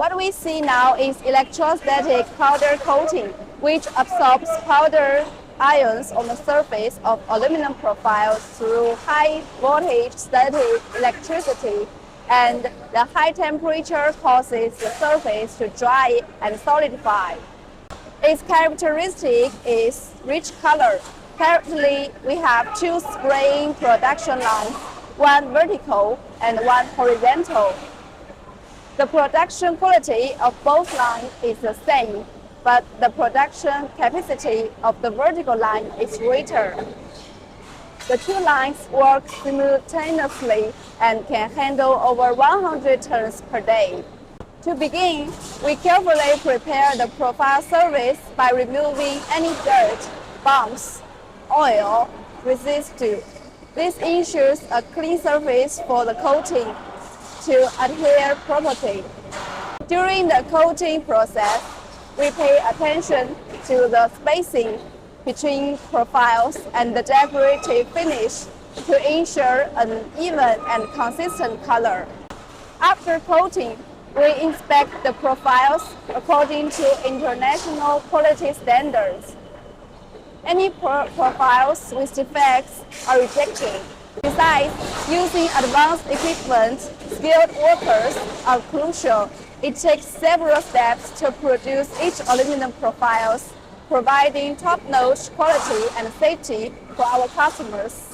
What we see now is electrostatic powder coating, which absorbs powder ions on the surface of aluminum profiles through high voltage static electricity, and the high temperature causes the surface to dry and solidify. Its characteristic is rich color. Currently, we have two spraying production lines, one vertical and one horizontal. The production quality of both lines is the same, but the production capacity of the vertical line is greater. The two lines work simultaneously and can handle over 100 tons per day. To begin, we carefully prepare the profile surface by removing any dirt, bumps, oil, residue. This ensures a clean surface for the coating to adhere properly. During the coating process, we pay attention to the spacing between profiles and the decorative finish to ensure an even and consistent color. After coating, we inspect the profiles according to international quality standards. Any profiles with defects are rejected. Besides, using advanced equipment, skilled workers are crucial. It takes several steps to produce each aluminum profiles, providing top-notch quality and safety for our customers.